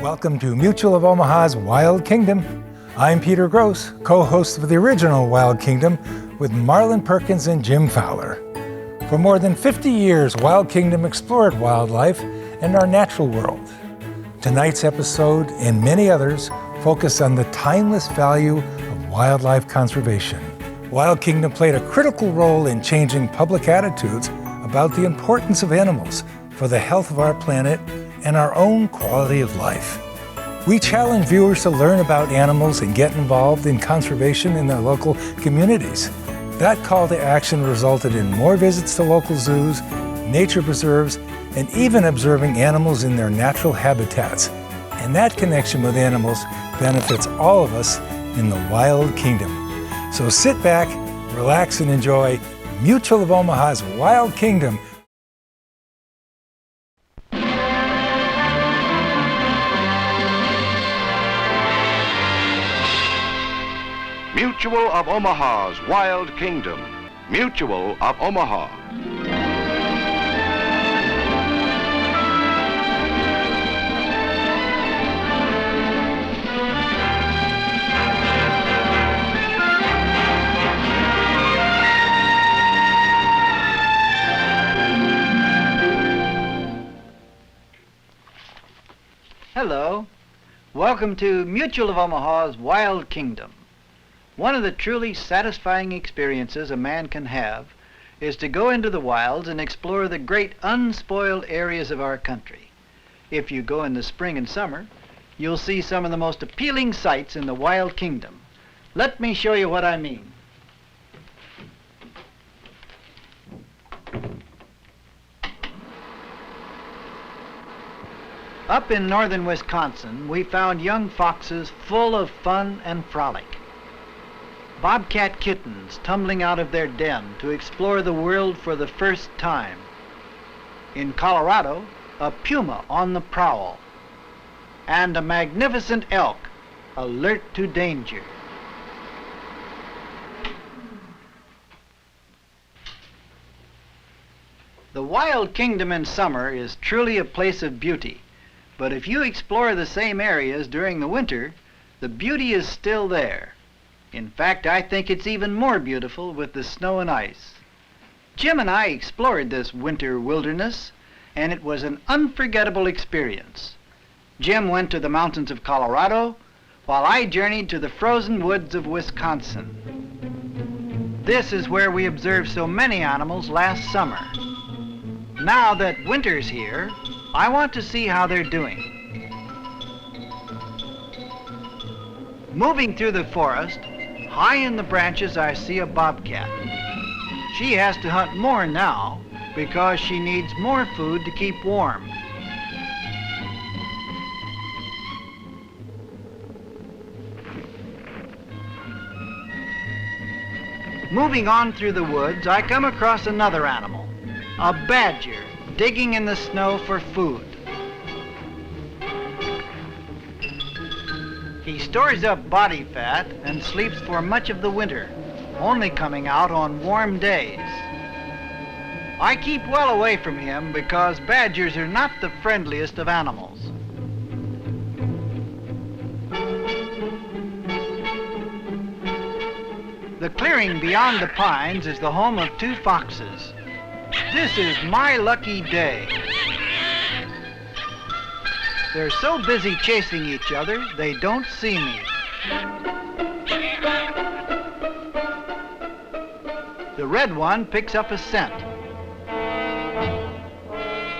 Welcome to Mutual of Omaha's Wild Kingdom. I'm Peter Gross, co-host of the original Wild Kingdom with Marlon Perkins and Jim Fowler. For more than 50 years, Wild Kingdom explored wildlife and our natural world. Tonight's episode and many others focus on the timeless value of wildlife conservation. Wild Kingdom played a critical role in changing public attitudes about the importance of animals for the health of our planet and our own quality of life. We challenge viewers to learn about animals and get involved in conservation in their local communities. That call to action resulted in more visits to local zoos, nature preserves, and even observing animals in their natural habitats. And that connection with animals benefits all of us in the Wild Kingdom. So sit back, relax, and enjoy Mutual of Omaha's Wild Kingdom. Mutual of Omaha's Wild Kingdom. Mutual of Omaha. Hello. Welcome to Mutual of Omaha's Wild Kingdom. One of the truly satisfying experiences a man can have is to go into the wilds and explore the great unspoiled areas of our country. If you go in the spring and summer, you'll see some of the most appealing sights in the Wild Kingdom. Let me show you what I mean. Up in northern Wisconsin, we found young foxes full of fun and frolic. Bobcat kittens tumbling out of their den to explore the world for the first time. In Colorado, a puma on the prowl. And a magnificent elk, alert to danger. The Wild Kingdom in summer is truly a place of beauty, but if you explore the same areas during the winter, the beauty is still there. In fact, I think it's even more beautiful with the snow and ice. Jim and I explored this winter wilderness, and it was an unforgettable experience. Jim went to the mountains of Colorado, while I journeyed to the frozen woods of Wisconsin. This is where we observed so many animals last summer. Now that winter's here, I want to see how they're doing. Moving through the forest, high in the branches I see a bobcat. She has to hunt more now because she needs more food to keep warm. Moving on through the woods, I come across another animal, a badger, digging in the snow for food. He stores up body fat and sleeps for much of the winter, only coming out on warm days. I keep well away from him because badgers are not the friendliest of animals. The clearing beyond the pines is the home of two foxes. This is my lucky day. They're so busy chasing each other, they don't see me. The red one picks up a scent.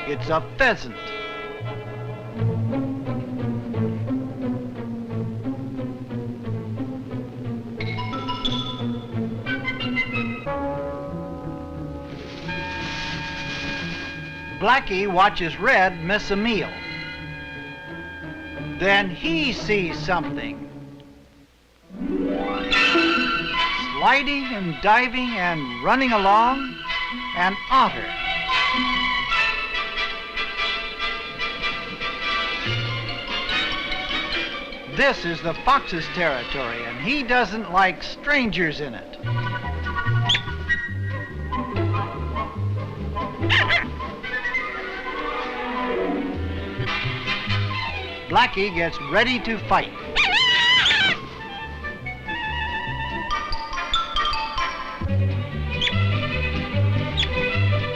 It's a pheasant. Blackie watches Red miss a meal. Then he sees something. Sliding and diving and running along, an otter. This is the fox's territory, and he doesn't like strangers in it. Blackie gets ready to fight.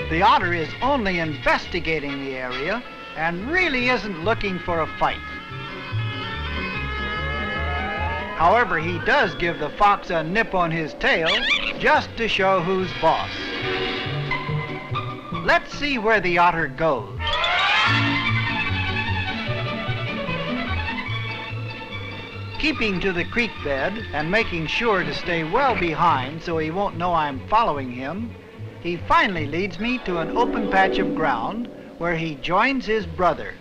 The otter is only investigating the area and really isn't looking for a fight. However, he does give the fox a nip on his tail just to show who's boss. Let's see where the otter goes. Keeping to the creek bed and making sure to stay well behind so he won't know I'm following him, he finally leads me to an open patch of ground where he joins his brother.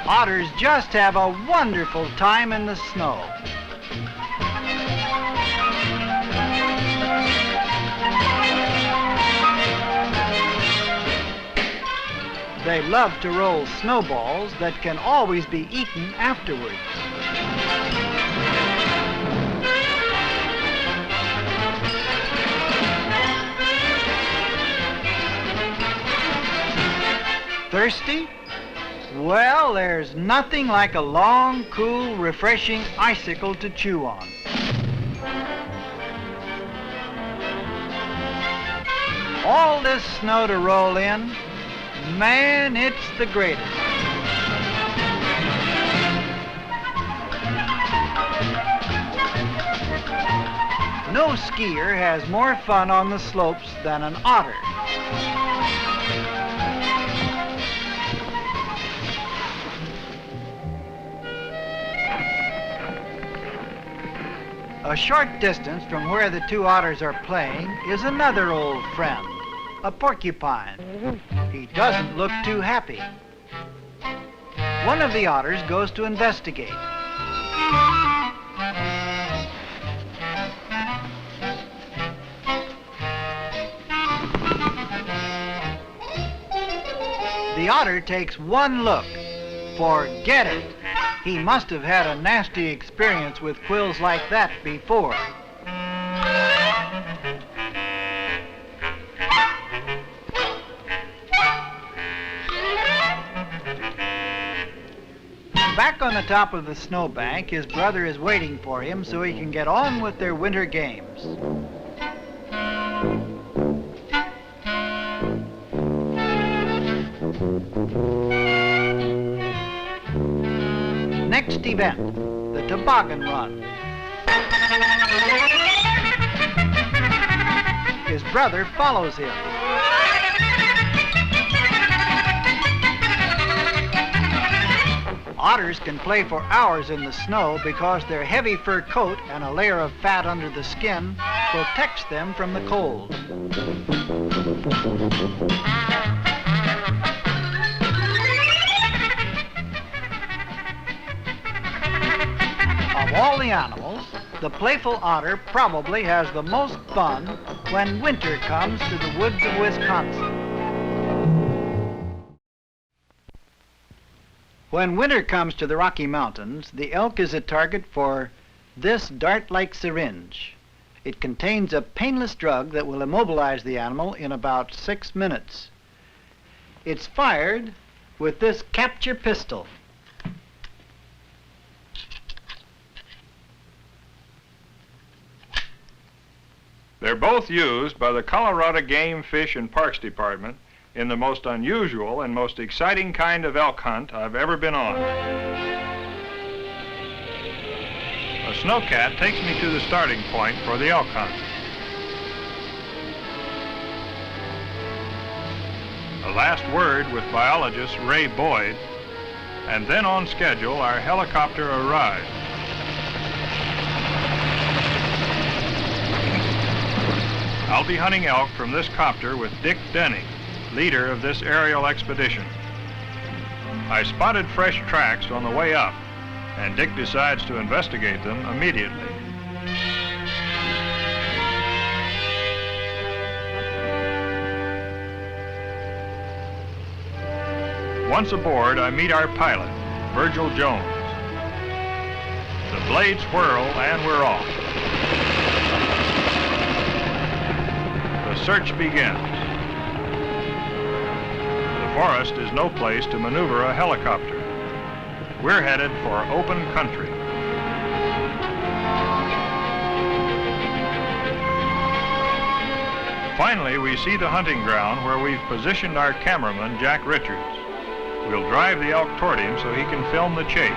Otters just have a wonderful time in the snow. They love to roll snowballs that can always be eaten afterwards. Thirsty? Well, there's nothing like a long, cool, refreshing icicle to chew on. All this snow to roll in, man, it's the greatest. No skier has more fun on the slopes than an otter. A short distance from where the two otters are playing is another old friend, a porcupine. He doesn't look too happy. One of the otters goes to investigate. The otter takes one look. Forget it. He must have had a nasty experience with quills like that before. Back on the top of the snowbank, his brother is waiting for him so he can get on with their winter games. Next event, the toboggan run. His brother follows him. Otters can play for hours in the snow because their heavy fur coat and a layer of fat under the skin protects them from the cold. Of all the animals, the playful otter probably has the most fun when winter comes to the woods of Wisconsin. When winter comes to the Rocky Mountains, the elk is a target for this dart-like syringe. It contains a painless drug that will immobilize the animal in about 6 minutes. It's fired with this capture pistol. They're both used by the Colorado Game, Fish, and Parks Department in the most unusual and most exciting kind of elk hunt I've ever been on. A snowcat takes me to the starting point for the elk hunt. A last word with biologist Ray Boyd, and then on schedule our helicopter arrives. I'll be hunting elk from this copter with Dick Denny, leader of this aerial expedition. I spotted fresh tracks on the way up, and Dick decides to investigate them immediately. Once aboard, I meet our pilot, Virgil Jones. The blades whirl and we're off. The search begins. forest is no place to maneuver a helicopter. We're headed for open country. Finally, we see the hunting ground where we've positioned our cameraman, Jack Richards. We'll drive the elk toward him so he can film the chase.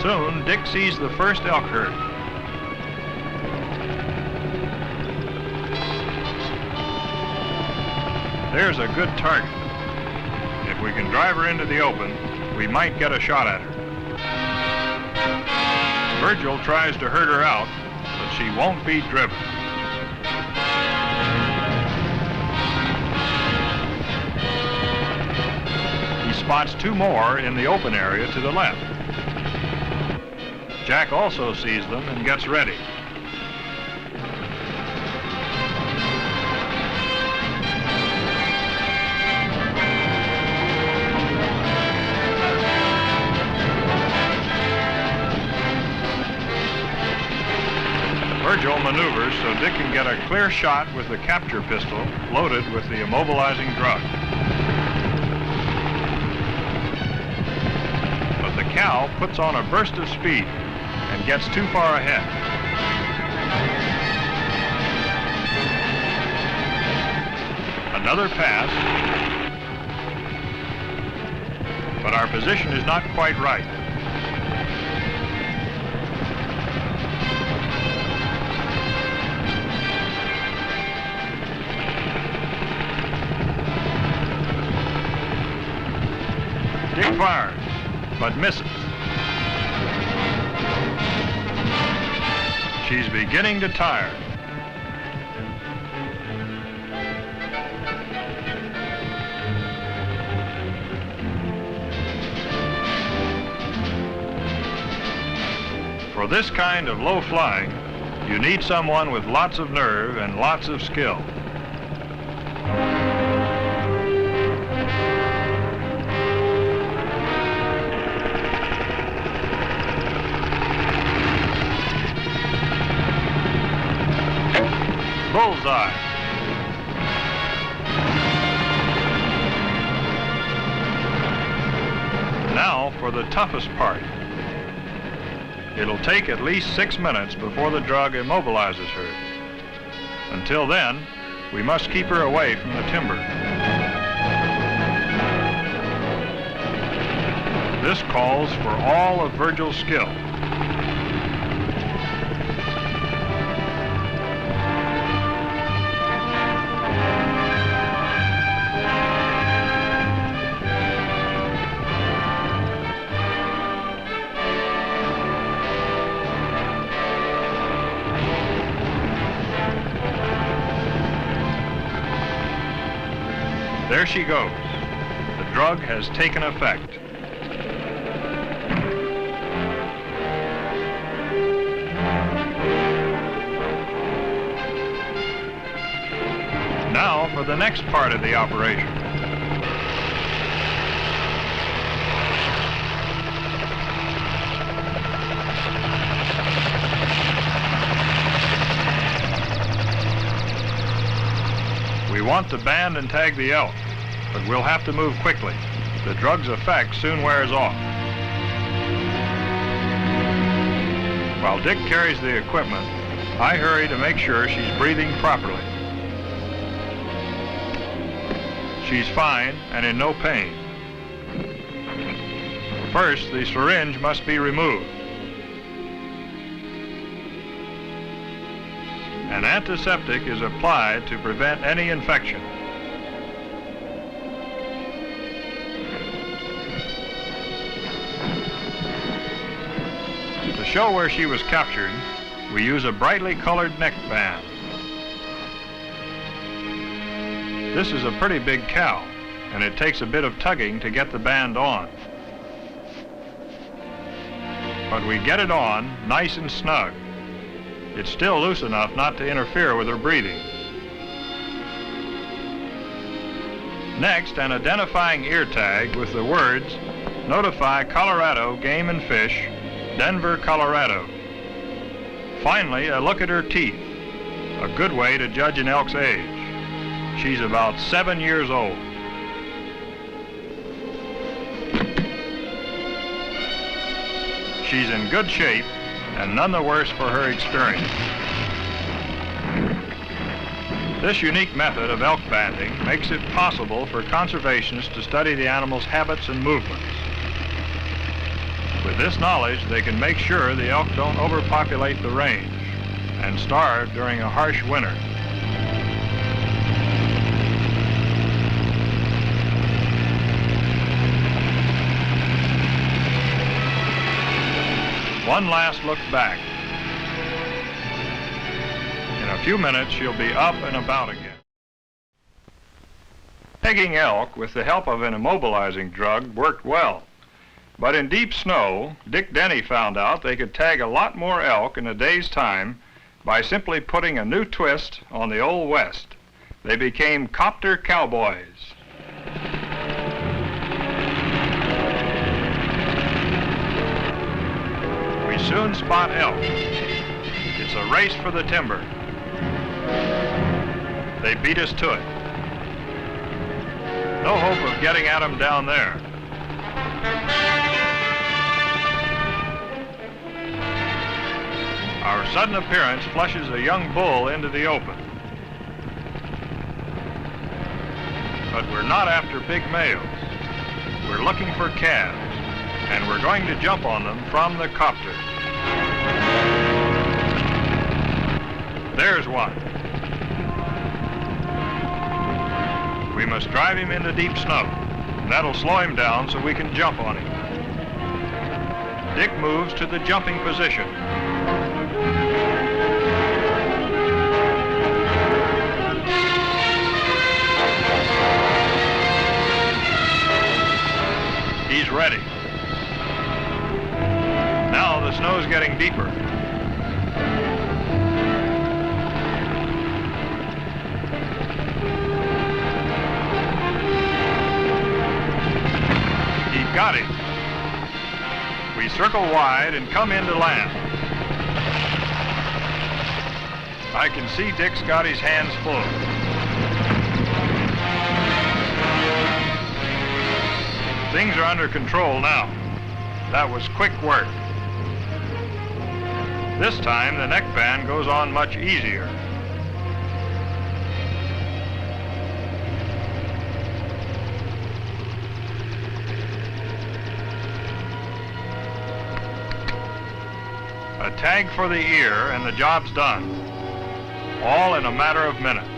Soon, Dick sees the first elk herd. There's a good target. If we can drive her into the open, we might get a shot at her. Virgil tries to herd her out, but she won't be driven. He spots two more in the open area to the left. Jack also sees them and gets ready. Virgil maneuvers so Dick can get a clear shot with the capture pistol loaded with the immobilizing drug. But the cow puts on a burst of speed and gets too far ahead. Another pass, but our position is not quite right. Dick fires, but misses. She's beginning to tire. For this kind of low flying, you need someone with lots of nerve and lots of skill. Bullseye. Now for the toughest part. It'll take at least 6 minutes before the drug immobilizes her. Until then, we must keep her away from the timber. This calls for all of Virgil's skill. There she goes. The drug has taken effect. Now for the next part of the operation. We want to band and tag the elk, but we'll have to move quickly. The drug's effect soon wears off. While Dick carries the equipment, I hurry to make sure she's breathing properly. She's fine and in no pain. First, the syringe must be removed. An antiseptic is applied to prevent any infection. To show where she was captured, we use a brightly colored neck band. This is a pretty big cow, and it takes a bit of tugging to get the band on. But we get it on nice and snug. It's still loose enough not to interfere with her breathing. Next, an identifying ear tag with the words, "Notify Colorado Game and Fish, Denver, Colorado." Finally, a look at her teeth. a good way to judge an elk's age. She's about 7 years old. She's in good shape and none the worse for her experience. This unique method of elk banding makes it possible for conservationists to study the animal's habits and movements. With this knowledge, they can make sure the elk don't overpopulate the range and starve during a harsh winter. One last look back. In a few minutes, she'll be up and about again. Tagging elk with the help of an immobilizing drug worked well. But in deep snow, Dick Denny found out they could tag a lot more elk in a day's time by simply putting a new twist on the Old West. They became copter cowboys. We soon spot elk. It's a race for the timber. They beat us to it. No hope of getting at them down there. Our sudden appearance flushes a young bull into the open. But we're not after big males. We're looking for calves, and we're going to jump on them from the copter. There's one. We must drive him into deep snow. That'll slow him down so we can jump on him. Dick moves to the jumping position. He's ready. Now the snow's getting deeper. Got him. We circle wide and come into land. I can see Dick's got his hands full. Things are under control now. That was quick work. This time the neck band goes on much easier. A tag for the ear and the job's done, all in a matter of minutes.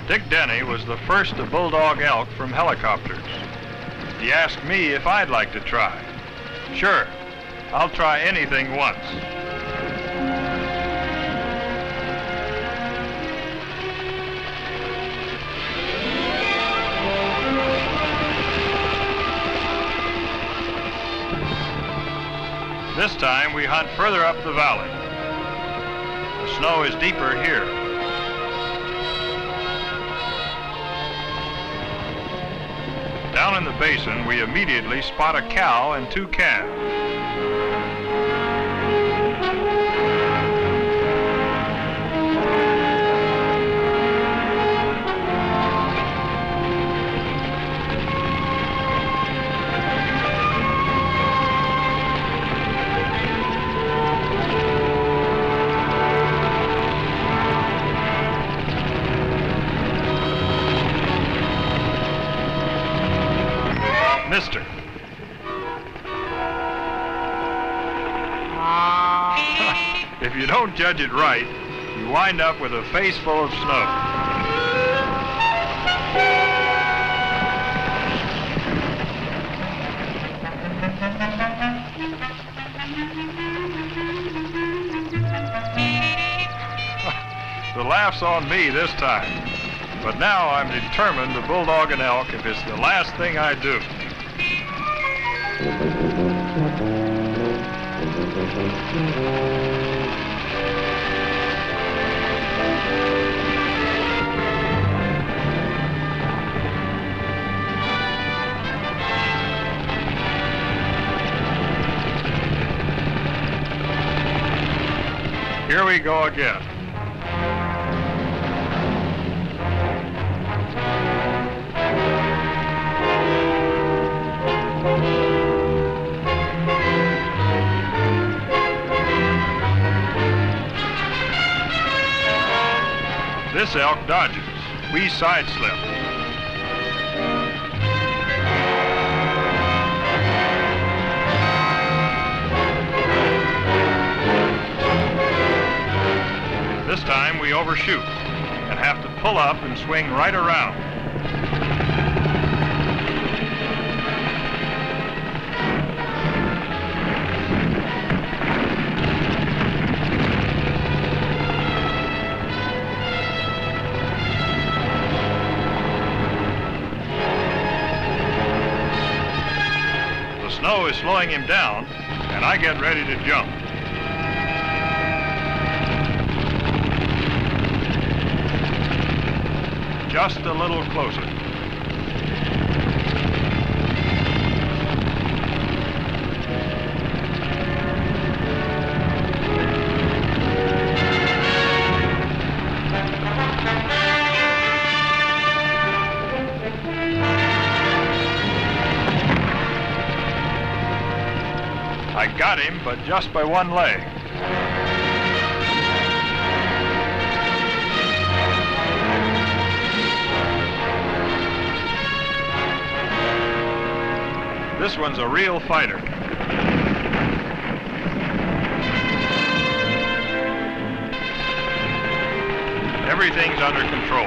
Dick Denny was the first to bulldog elk from helicopters. He asked me if I'd like to try. Sure, I'll try anything once. This time we hunt further up the valley. The snow is deeper here. Down in the basin, we immediately spot a cow and 2 calves. Mister. If you don't judge it right, you wind up with a face full of snow. The laugh's on me this time. But now I'm determined to bulldog an elk if it's the last thing I do. we go again. This elk dodges. We side slip. This time we overshoot and have to pull up and swing right around. The snow is slowing him down, and I get ready to jump. Just a little closer. I got him, but just by one leg. This one's a real fighter. Everything's under control.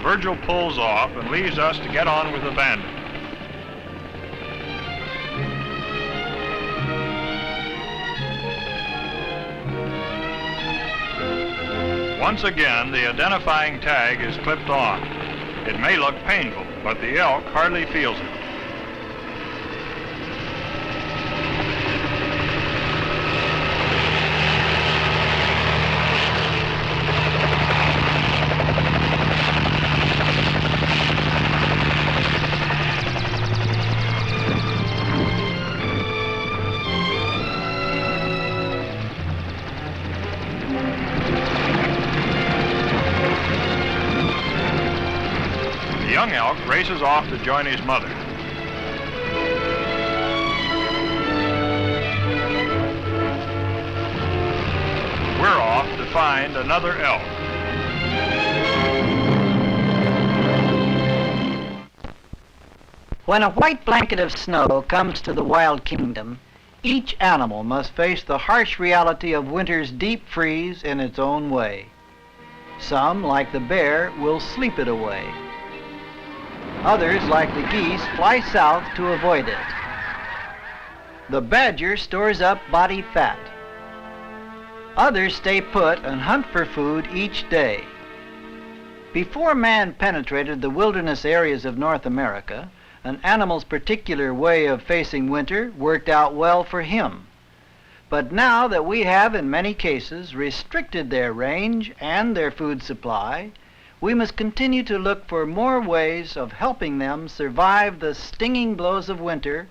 Virgil pulls off and leaves us to get on with the bandit. Once again, the identifying tag is clipped on. It may look painful, but the elk hardly feels it. The young elk races off to join his mother. We're off to find another elk. When a white blanket of snow comes to the wild kingdom, each animal must face the harsh reality of winter's deep freeze in its own way. Some, like the bear, will sleep it away. Others, like the geese, fly south to avoid it. The badger stores up body fat. Others stay put and hunt for food each day. Before man penetrated the wilderness areas of North America, an animal's particular way of facing winter worked out well for him. But now that we have, in many cases, restricted their range and their food supply, we must continue to look for more ways of helping them survive the stinging blows of winter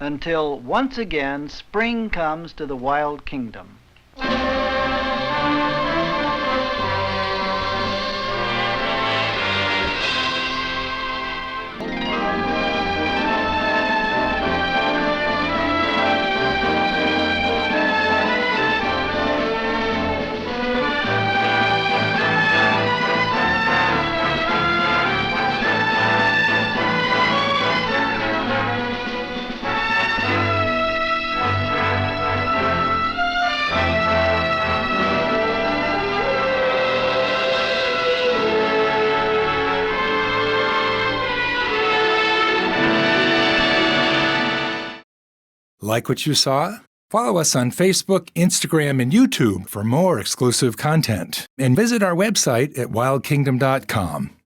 until once again spring comes to the wild kingdom. Like what you saw? Follow us on Facebook, Instagram, and YouTube for more exclusive content. And visit our website at wildkingdom.com.